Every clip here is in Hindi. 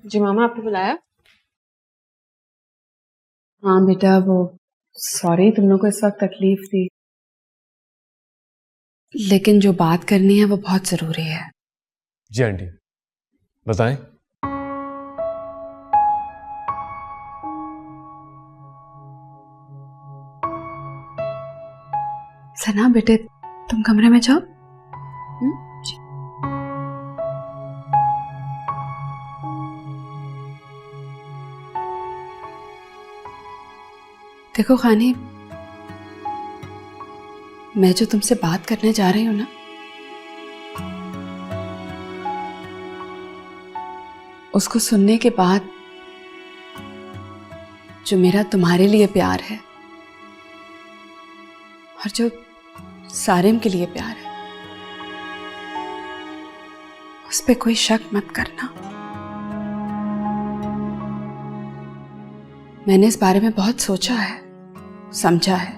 जी मामा, आपने बुलाया? हाँ बेटा, वो सॉरी तुम लोग को इस वक्त तकलीफ दी, लेकिन जो बात करनी है वो बहुत जरूरी है। जी आंटी, बताएं। सना बेटे, तुम कमरे में जाओ। जी। देखो खानी, मैं जो तुमसे बात करने जा रही हूं ना, उसको सुनने के बाद जो मेरा तुम्हारे लिए प्यार है और जो सारिम के लिए प्यार है, उस पे कोई शक मत करना। मैंने इस बारे में बहुत सोचा है, समझा है,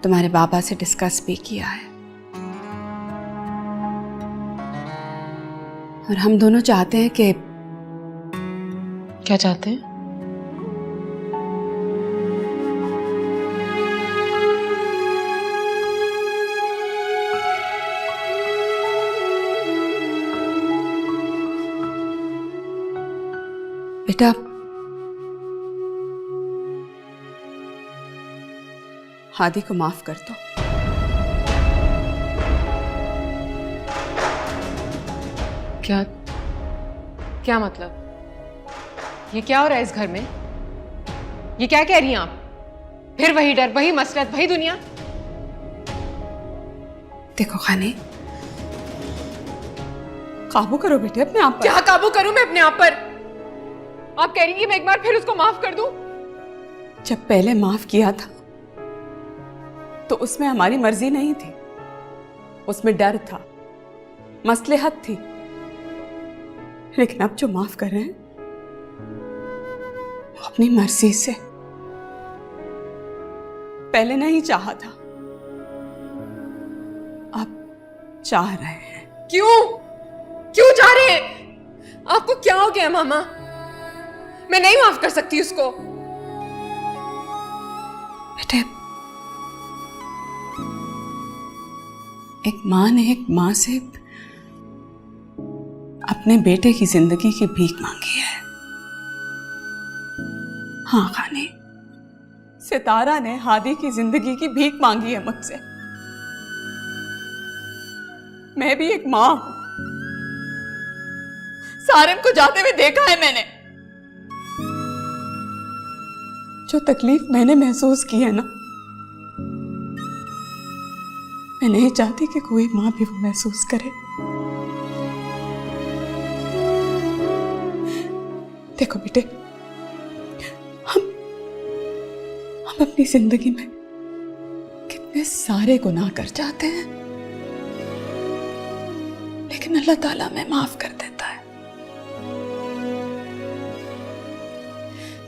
तुम्हारे बाबा से डिस्कस भी किया है, और हम दोनों चाहते हैं कि। क्या चाहते हैं? बेटा, हादी को माफ कर दो। क्या क्या मतलब? ये क्या हो रहा है इस घर में? ये क्या कह रही हैं आप? फिर वही डर, वही मसलत, वही दुनिया? देखो खानी, काबू करो बेटे अपने आप पर। क्या काबू करूं मैं अपने आप पर? आप कह रही हैं कि मैं एक बार फिर उसको माफ कर दूं? जब पहले माफ किया था तो उसमें हमारी मर्जी नहीं थी, उसमें डर था, मसलहत थी। लेकिन अब जो माफ कर रहे हैं वो अपनी मर्जी से। पहले नहीं चाहा था, अब चाह रहे हैं। क्यों? क्यों चाह रहे हैं? आपको क्या हो गया मामा? मैं नहीं माफ कर सकती उसको। बेटे, एक माँ ने एक माँ से अपने बेटे की जिंदगी की भीख मांगी है। हाँ खाने, सितारा ने हादी की जिंदगी की भीख मांगी है मुझसे। मैं भी एक माँ हूं, सारिम को जाते हुए देखा है मैंने। जो तकलीफ मैंने महसूस की है ना, मैं नहीं चाहती कि कोई माँ भी वो महसूस करे। देखो बेटे, हम अपनी जिंदगी में कितने सारे गुनाह कर जाते हैं, लेकिन अल्लाह ताला हमें माफ कर देता है।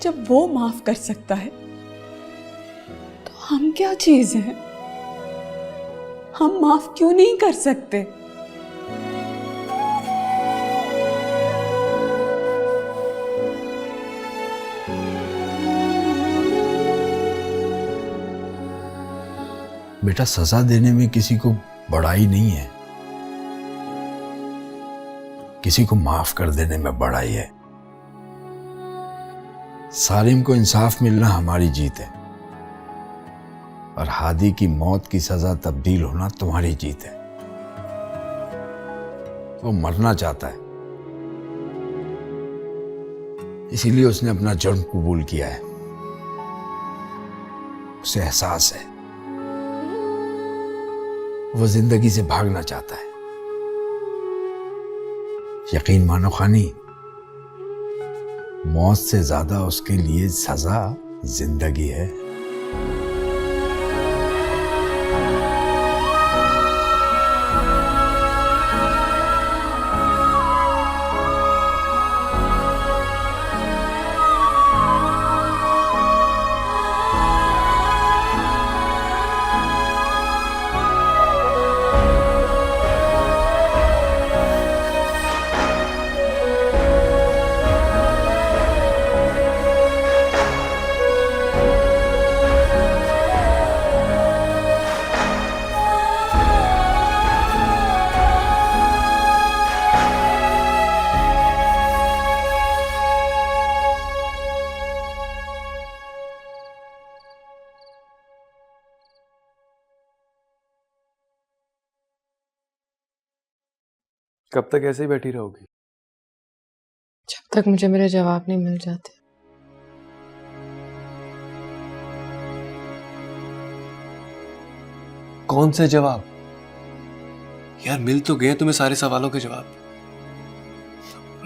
जब वो माफ कर सकता है तो हम क्या चीज हैं? हम माफ क्यों नहीं कर सकते? बेटा, सजा देने में किसी को बड़ाई नहीं है, किसी को माफ कर देने में बड़ाई है। सारिम को इंसाफ मिलना हमारी जीत है, और हादी की मौत की सजा तब्दील होना तुम्हारी जीत है। वो मरना चाहता है, इसीलिए उसने अपना जुर्म कबूल किया है। उसे एहसास है, वो जिंदगी से भागना चाहता है। यकीन मानो खानी, मौत से ज्यादा उसके लिए सजा जिंदगी है। कब तक ऐसे ही बैठी रहोगी? जब तक मुझे मेरे जवाब नहीं मिल जाते। कौन से जवाब? यार मिल तो गए तुम्हें सारे सवालों के जवाब।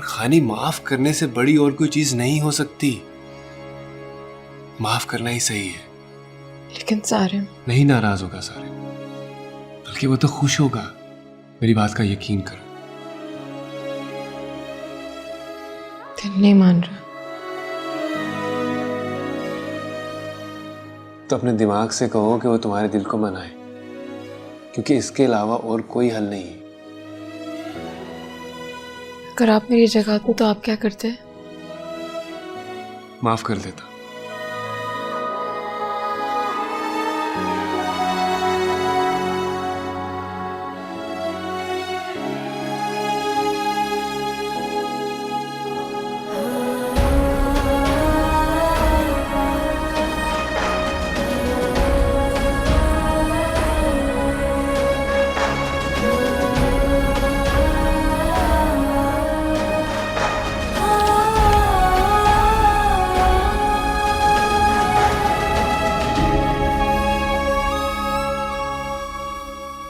खानी, माफ करने से बड़ी और कोई चीज नहीं हो सकती। माफ करना ही सही है। लेकिन सारे नहीं नाराज होगा सारे, बल्कि वो तो खुश होगा। मेरी बात का यकीन कर। दिल नहीं मान रहा। तो अपने दिमाग से कहो कि वो तुम्हारे दिल को मनाए, क्योंकि इसके अलावा और कोई हल नहीं है। अगर आप मेरी जगह होते तो आप क्या करते? माफ कर देता।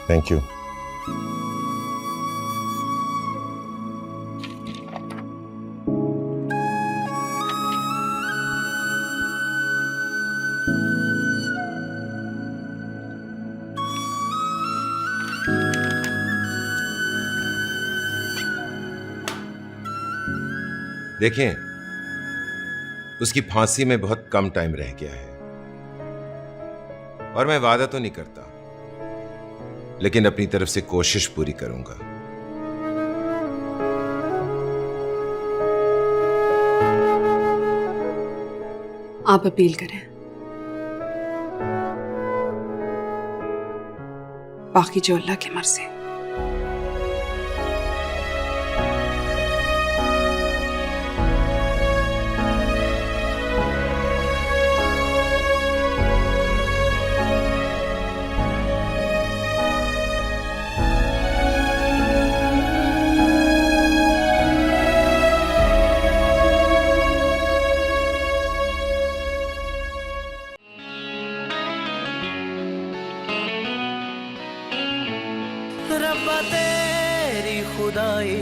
Thank you. देखें, उसकी फांसी में बहुत कम टाइम रह गया है और मैं वादा तो नहीं करता, लेकिन अपनी तरफ से कोशिश पूरी करूंगा। आप अपील करें, बाकी जो अल्लाह की मर्जी। रब्बा तेरी खुदाई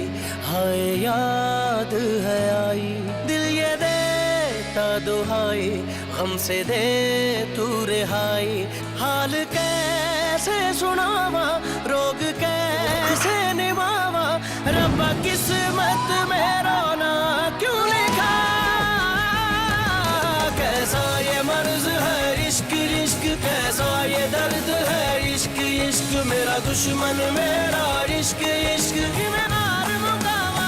हाय याद है आई, दिल ये देता दुहाई, गम से दे तू रिहाई। हाल कैसे सुनावा, रोग कैसे निभावा, रब्बा किस्मत में रोना क्यों लिखा। कैसा ये मर्ज है इश्क इश्क, कैसा ये दर्द है इश्क इश्क, मेरा दुश्मन मेरा इश्क इश्क, इमरान मुकावा।